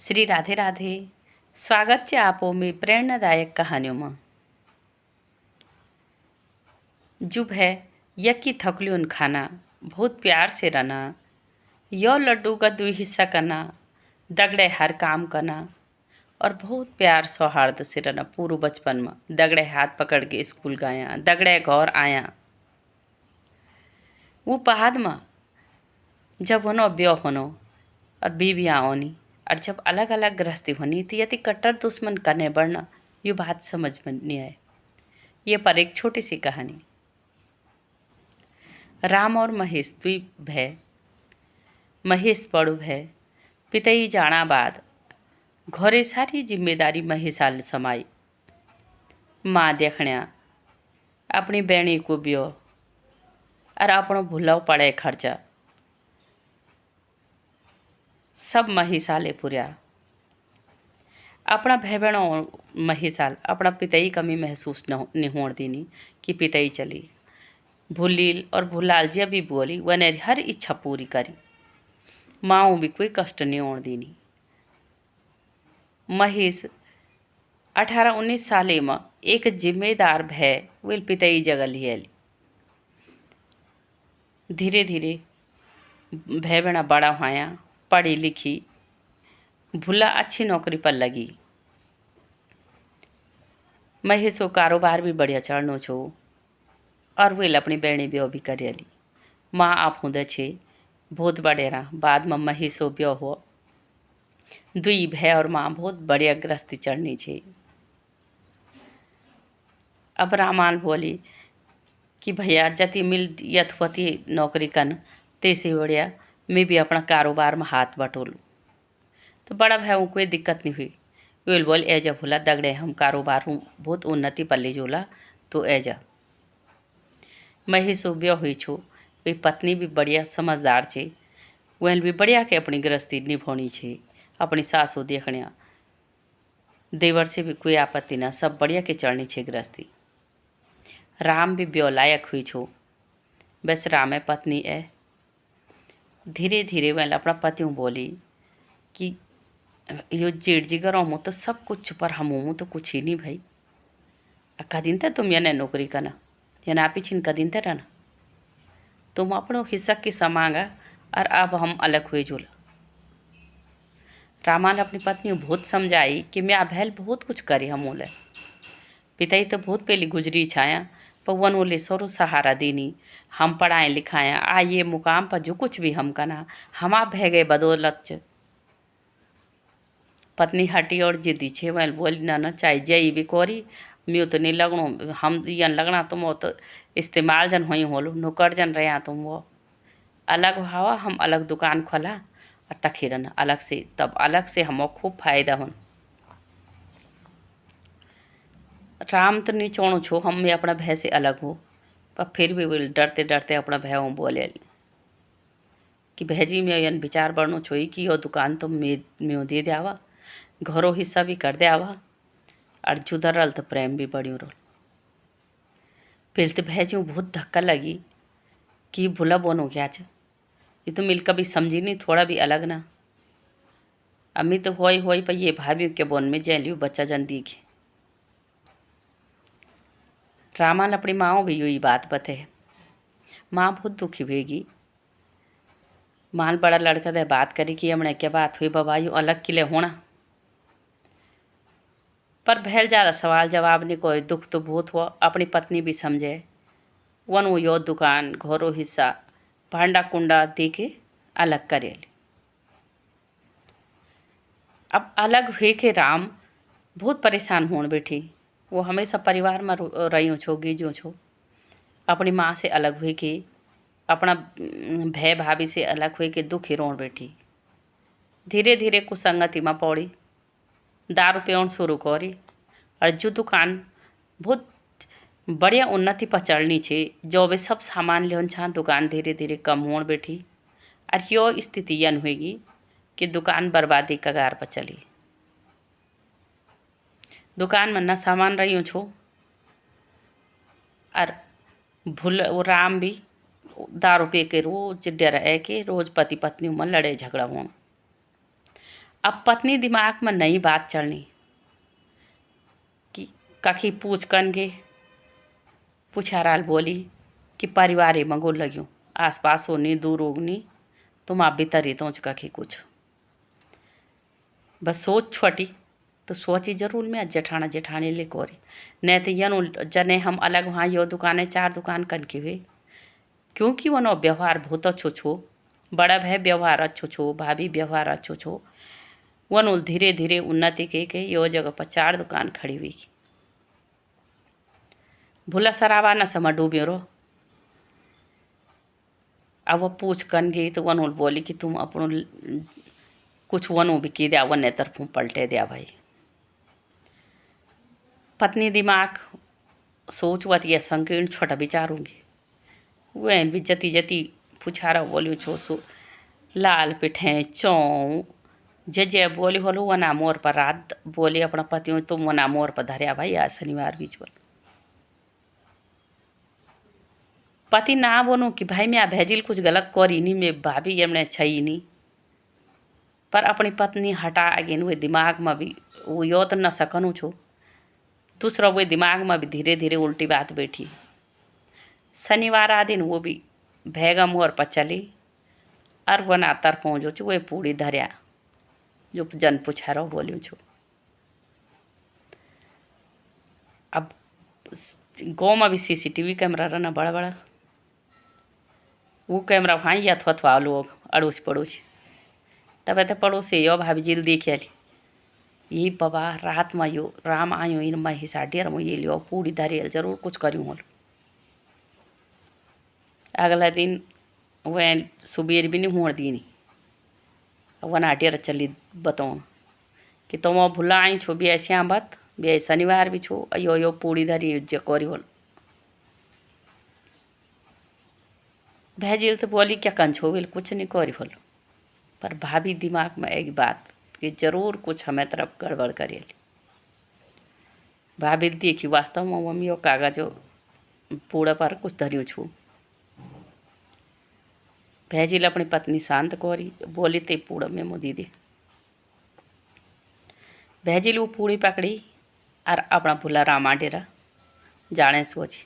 श्री राधे राधे। स्वागत છે આપો में प्रेरणादायक कहानियों में। जुब है यकी थकलियों खाना बहुत प्यार से रहना, यो लड्डू का 2 हिस्सा करना, दगड़े हर काम करना और बहुत प्यार सौहार्द से रहना। पूरा बचपन में दगड़े हाथ पकड़ के स्कूल गया, दगड़े घर आया। वो बाद में जब होनो ब्याह होनो और बीवियाँ होनी और जब अलग अलग गृहस्थी होनी थी यदि कट्टर दुश्मन करने बढ़ना, ये बात समझ में नहीं आए। ये पर एक छोटी सी कहानी। राम और महेश द्वीप भय। महेश बड़ो भय पितई जाना बाद घरे सारी जिम्मेदारी महेशाल समाई। माँ देखण्या अपनी बहनी को ब्यो और अपनो भूलाव पड़े खर्चा सब महेशाले पुर्या। अपना भाई बहनों महेशाल अपना पितई कमी महसूस नहीं होने देनी कि पितई चली। भूलील और भूलाल जब भी बोली वने हर इच्छा पूरी करी। माँ भी कोई कष्ट नहीं होने देनी। महेश 18-19 साले में एक जिम्मेदार भय वे पितई जगह लियल। धीरे धीरे भाई बहना बड़ा हुआ, पढ़ी लिखी, भूला अच्छी नौकरी पर लगी। महेश को कारोबार भी बढ़िया चढ़नो छो और वे अपनी बहनी ब्याह भी करेली। माँ आप होंदे छे बहुत बड़ेरा। बाद में महेश को ब्याह हो, 2 भाई और माँ बहुत बढ़िया गृहस्थी चढ़नी छे। अब रामाल बोली कि भैया जति मिल यथवती नौकरी कन तेसे बढ़िया मैं भी अपना कारोबार में हाथ बटोलूँ। तो बड़ा भाई को कोई दिक्कत नहीं हुई। वे बोल ए जा भूला दगड़े हम कारोबार हूँ बहुत उन्नति पर ले जोला तो ए जा। महेश ब्याह हुई छो, वे पत्नी भी बढ़िया समझदार छे। वह भी बढ़िया के अपनी गृहस्थी निभानी छे। अपनी सासू देखण्या देवर से भी कोई आपत्ति ना, सब बढ़िया के चढ़नी छे गृहस्थी। राम भी ब्याह लायक हुई छो, बस राम है पत्नी है। धीरे धीरे वह अपना पति बोली कि यो जेठ जी करो मु तो सब कुछ पर हम तो कुछ ही नहीं भाई। कदिन तक तुम यने नौकरी करना या ना पीछिन कदिन तक रहना, तुम अपनो हिस्सा की समांगा और अब हम अलग हुए जोला। रामान अपनी पत्नी बहुत समझाई कि मैं भैल बहुत कुछ करी हम ओले। पिताई तो बहुत पहले गुजरी छाया पर वन ओले सरो सहारा देनी। हम पढ़ाए लिखाया आ ये मुकाम पर जो कुछ भी हम कना हम आप भे गए बदौलत। पत्नी हटी और जिद्दी छे। वह बोली ना चाहे जई भी कोरी म्यू तो नहीं लगनो, हम यन लगना तुम वो तो इस्तेमाल जन हुई होलो, नौकर जन रहे तुम वो अलग हवा। हम अलग दुकान खोला और तखिरन अलग से, तब अलग से हम खूब फायदा हो। राम तो नहीं चोणो छो हम मैं अपना भय से अलग हो, पर फिर भी वो डरते डरते अपना भय बोले कि भैजी मैं यन विचार बढ़नो छोई कि यो दुकान तो मैं दे देवा, घरो हिस्सा भी कर देवा और जुदर रल तो प्रेम भी बढ़ियों रोल। फिर तो भैजी बहुत धक्का लगी कि भूला बोनो क्या च, ये तो मिल कभी समझी नहीं थोड़ा भी अलग ना। अम्मी तो होई पर ये भाभी के बोन में जैलियो बच्चा जन दिखे। रामान अपनी माँ भी यही बात बते। माँ बहुत दुखी हुएगी। माल बड़ा लड़का दे बात करी कि हमने क्या बात हुई बाबा यू अलग किले होना, पर भैल ज़्यादा सवाल जवाब नहीं कोई। दुख तो बहुत हुआ। अपनी पत्नी भी समझे वन वो यो दुकान घरो हिस्सा भांडा कुंडा दे के अलग करेली। अब अलग हुए के राम बहुत परेशान होने बैठी। वो हमेशा परिवार में रही छो गीजो छो। अपनी माँ से अलग हुए के, अपना भाई भाभी से अलग हुए के दुख ही रोन बैठी। धीरे धीरे कुसंगति में पड़ी, दारू पीवन शुरू करी और जो दुकान बहुत बढ़िया उन्नति पर चढ़नी छे, जो भी सब सामान लेन छा दुकान धीरे धीरे कम होने बैठी। और यो स्थिति यन होगी कि दुकान बर्बादी कगार पर चली। दुकान में न सामान रही छो और भूल वो राम भी दारू पी के रोज डर के रोज पति पत्नी में लड़े झगड़ा हों। अब पत्नी दिमाग में नई बात चलनी कि कखी पूछ कन के पुछाराल बोली कि परिवार मंगो लग्यूं आस पास होनी दूर होगनी तुम आप भी तरी तो कखी कुछ बस सोच छोटी तो सोची जरूर मैं जेठाना जेठानी ले कोरी नहीं तो यनु जने हम अलग वहाँ यो दुकानें 4 दुकान कन के हुए क्योंकि वनो व्यवहार बहुत अच्छो छो बड़ा भाई व्यवहार अच्छो छो भाभी व्यवहार अच्छो छो वनो धीरे धीरे उन्नति के यो जगह पर 4 दुकान खड़ी हुई भूला सराबा न समा डूब्यो रो अब वो पूछ कन गई तो वनो बोली कि तुम अपनो कुछ वनो भी की दिया वन तरफों पलटे दिया भाई पत्नी दिमाग सोचवत ये संकीर्ण छोटा विचारूंगी वह भी जती जती पुछारा बोलियो छो सो लाल पिठे चौं जे बोली होलो वना मोर पर रात बोली अपना पति तुम वना मोर पर धरिया भाई आज शनिवार बीच पर पति ना बोनू कि भाई मैं भेजिल कुछ गलत करी नहीं मैं भाभी एमने छई नहीं पर अपनी पत्नी हटा अगेन वे दिमाग में भी वो यो तो न सकनू छो दूसरा वो दिमाग में भी धीरे धीरे उल्टी बात बैठी शनिवार आ दिन वो भी भैगा मोर पर चली और वना तर पहुँचो छो वे पूरी धरिया जो जन पूछा रहो बोलियो छो अब गाँव में भी CCTV कैमरा रहना बड़ा बड़ा वो कैमरा वहाँ ही अथवा लोग अड़ोस पड़ोस तब तो पड़ोसी यो भाभी जिल देख आली यही बाबा रात में यो राम आयो इन मैं हिस्सा डेर में ये लियो पूरी धरियल जरूर कुछ करूँ होल अगला दिन वह सुबेर भी नहीं हुआ दीनी वना डेर चली बताऊँ कि तुम भूला आई छो भी ऐसे बात भी शनिवार भी छो यो यो पूरी धरी जे करी होल भेजिल तो बोली क्या कंछो बिल कुछ नहीं करी होल पर भाभी दिमाग में एक बात कि जरूर कुछ हमें तरफ गड़बड़ करेली भाभी देखी वास्तव में मम्मी वो कागज पूरा पर कुछ धरियो छू भेजिल अपनी पत्नी शांत कोरी बोली ते पूड़ा में मुदी दे भेजिल वो पूड़ी पकड़ी और अपना भूला रामा डेरा जाने सोची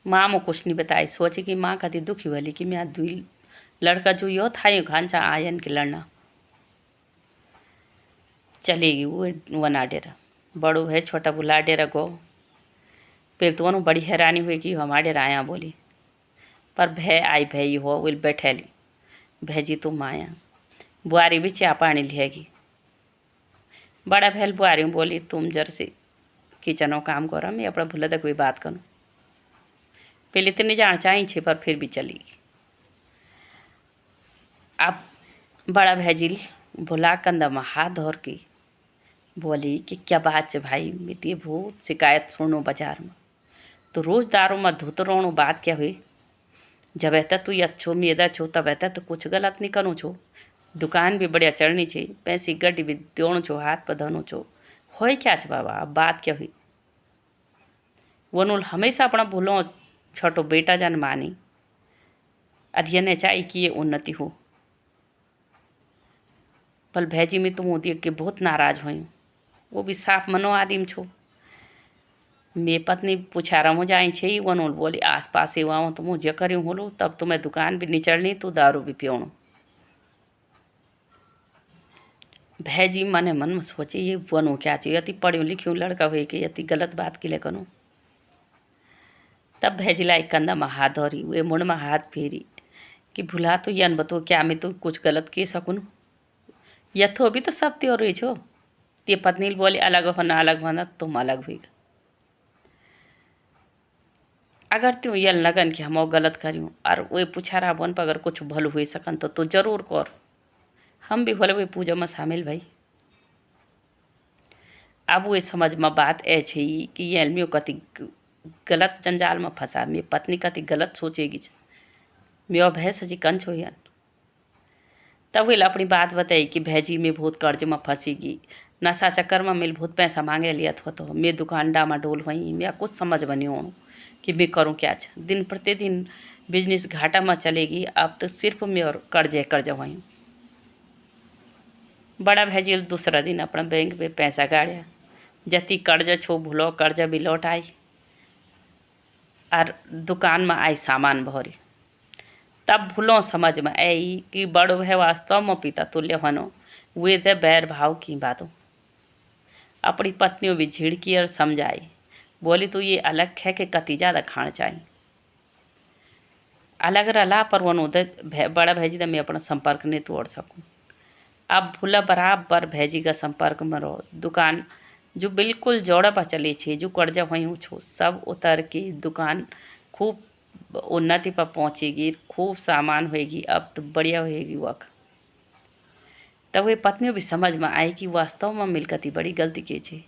माँ में कुछ नहीं बताई सोची कि माँ कति दुखी वाली कि मैं दुई लड़का जो यो था ये घांचा आयन के लड़ना चलेगी वो वना डेरा बड़ो है छोटा भूला डेरा गो फिर तो वनु बड़ी हैरानी हुई कि हमारे डेरा आया बोली पर भय आई भय हो वो बैठेली भेजी तुम आया बुआरी भी चा पानी लिएगी बड़ा भैल बुआरी बोली तुम जर से किचन में काम करो मैं अपना भूला तक कोई बात करूँ पहले तो नहीं जाना चाहिए छे पर फिर भी चली अब बड़ा भैजिल भुला कंधा में हाथ धर के बोली कि क्या बात है भाई मिती बहुत शिकायत सुनो बाजार में तो रोज दारू में धुत रोणो बात क्या हुई जब ऐसा तू अच्छो मेदा छो तब ऐसा तो कुछ गलत नहीं करूँ छो दुकान भी बढ़िया चढ़नी छे पैसी गड्डी भी दोणो छो हाथ पर धनो छो हो क्या छे बाबा अब बात क्या हुई वनुल हमेशा अपना भूलो छोटो बेटा जन मानी अरियने चाहिए कि ये उन्नति हो पल भैजी में तुम देख के बहुत नाराज हुई वो भी साफ मनो आदिम छो मैं पत्नी पूछा रहा जाई छे वनोल बोली आस पास ही वहाँ तो मुझे करूँ होलो तब तो मैं दुकान भी नहीं चढ़नी तो दारू भी पियोणो भैजी मने मन में सोचे ये वनो क्या चाहिए अति पढ़्यो लिख्यो लड़का हुए कि अति गलत बात के लिए करूँ तब भैजी लाई कंधा में हाथ धरी वे मुड़ में हाथ फेरी कि भूला तो यन बतो क्या मैं तो कुछ गलत के सकूँ यथो भी तो सब त्यो रही छो ते पत्नी बोली अलग होना तुम अलग हुई अगर त्यों यल लगन कि हम गलत करूँ और वे पूछा रहा बन पर अगर कुछ भल हुई सकन तो जरूर कर हम भी भले वे पूजा में शामिल भाई अब वे समझ में बात ए छे कि ये अलमियों कति गलत जंजाल में फंसा मेरी पत्नी कति गलत सोचेगी मैं भय सजी कंच हो यान तब वे अपनी बात बताई कि भैजी में बहुत कर्ज में फंसीगी नशा चक्कर में मिल बहुत पैसा मांगे लिया था तो मैं दुकान डामा डोल हुई मैं कुछ समझ बनी हूँ कि मैं करूँ क्या दिन प्रतिदिन बिजनेस घाटा में चलेगी अब तो सिर्फ मैं और कर्जे हुई बड़ा भैजी दूसरा दिन अपना बैंक में पैसा गाड़िया, जति कर्जा छो भूलो कर्जा भी लौट आई और दुकान में आई सामान भरी। तब भूलो समझ में आई कि बड़ो है वास्तव में पिता तुल्य हनो, वे दे बैर भाव की बातों। अपनी पत्नियों भी झिड़की और समझाई, बोली तो ये अलग है कि कति ज़्यादा खाना चाहिए। अलग रला पर वन उधर बड़ा भैजी दा मैं अपना संपर्क नहीं तोड़ सकूँ। अब भूला बराबर भैजी का संपर्क में रहो। दुकान जो बिल्कुल जोड़ा पर चली छे, जो कर्जा हुई छो सब उतर के दुकान खूब उन्नति पर पहुँचेगी, खूब सामान होएगी, अब तो बढ़िया होएगी वक़्त। तब वे पत्नियों भी समझ में आई कि वास्तव में मिलकती बड़ी गलती की छे।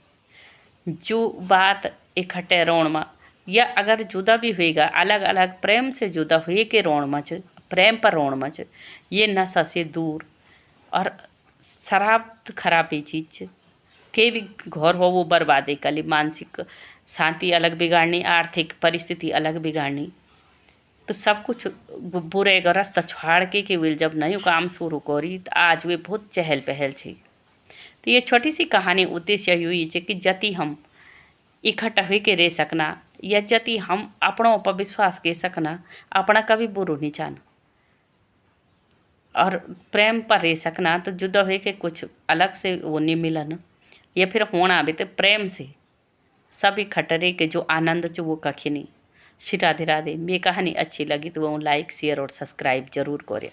जो बात इकट्ठे रोण में या अगर जुदा भी होएगा, अलग अलग प्रेम से जुदा हुए के रोण में प्रेम पर रोण में ये नशा से दूर। और शराब तो खराब ही चीज़ के भी घर हो वो बर्बादी कली, मानसिक शांति अलग बिगाड़नी, आर्थिक परिस्थिति अलग बिगाड़नी। तो सब कुछ बुरे का रास्ता छाड़ के विल जब नयो काम शुरू करी तो आज वे बहुत चहल पहल छे। तो ये छोटी सी कहानी उद्देश्य यही है कि जति हम इकट्ठा हुए के रह सकना या जति हम अपनों पर विश्वास के सकना, अपना कभी बुरो नहीं चाहना और प्रेम पर रह सकना। तो जुदा हुए के कुछ अलग से वो नहीं मिलन या फिर होना भी तो प्रेम से सब इकट्ठे रह के जो आनंद चो वो कखी नहीं। श्री राधे राधे। मेरी कहानी अच्छी लगी तो वो लाइक शेयर और सब्सक्राइब जरूर करें।